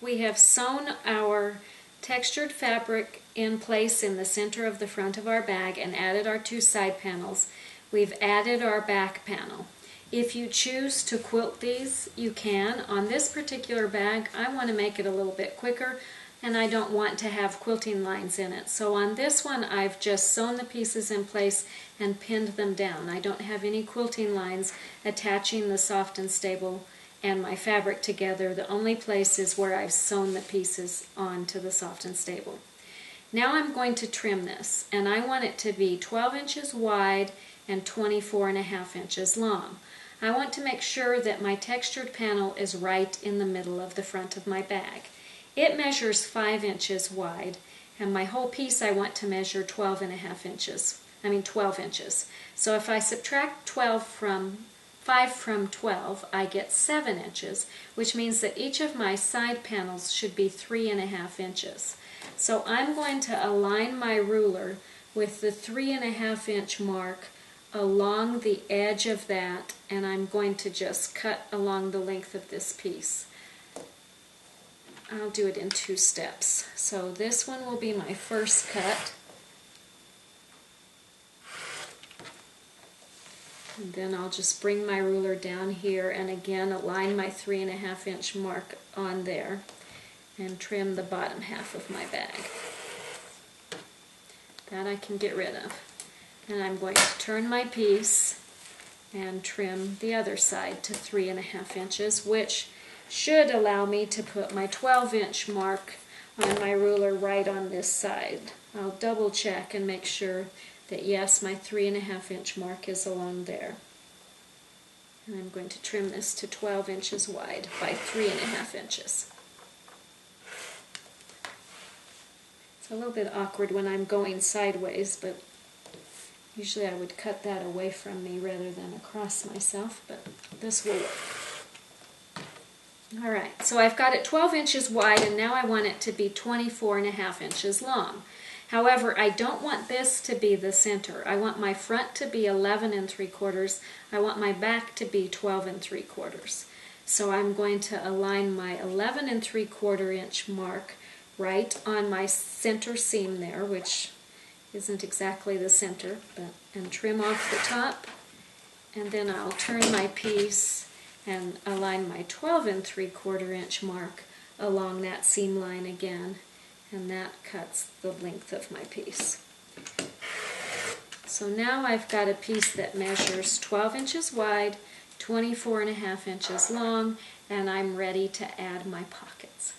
We have sewn our textured fabric in place in the center of the front of our bag and added our 2 side panels. We've added our back panel. If you choose to quilt these, you can. On this particular bag, I want to make it a little bit quicker, and I don't want to have quilting lines in it. So on this one, I've just sewn the pieces in place and pinned them down. I don't have any quilting lines attaching the soft and stable and my fabric together. The only place is where I've sewn the pieces onto the soft and stable. Now I'm going to trim this, and I want it to be 12 inches wide and 24.5 inches long. I want to make sure that my textured panel is right in the middle of the front of my bag. It measures 5 inches wide, and my whole piece I want to measure 12 inches. So if I subtract 5 from 12, I get 7 inches, which means that each of my side panels should be 3.5 inches. So I'm going to align my ruler with the 3.5 inch mark along the edge of that, and I'm going to just cut along the length of this piece. I'll do it in 2 steps. So this one will be my first cut. And then I'll just bring my ruler down here and again align my 3.5 inch mark on there and trim the bottom half of my bag. That I can get rid of. And I'm going to turn my piece and trim the other side to 3.5 inches, which should allow me to put my 12 inch mark on my ruler right on this side. I'll double check and make sure that yes, my 3.5 inch mark is along there. And I'm going to trim this to 12 inches wide by 3.5 inches. It's a little bit awkward when I'm going sideways, but usually I would cut that away from me rather than across myself, but this will work. Alright, so I've got it 12 inches wide, and now I want it to be 24.5 inches long. However, I don't want this to be the center. I want my front to be 11 3/4. I want my back to be 12 3/4. So I'm going to align my 11 3/4 inch mark right on my center seam there, which isn't exactly the center, and trim off the top. And then I'll turn my piece and align my 12 3/4 inch mark along that seam line again, and that cuts the length of my piece. So now I've got a piece that measures 12 inches wide, 24.5 inches long, and I'm ready to add my pockets.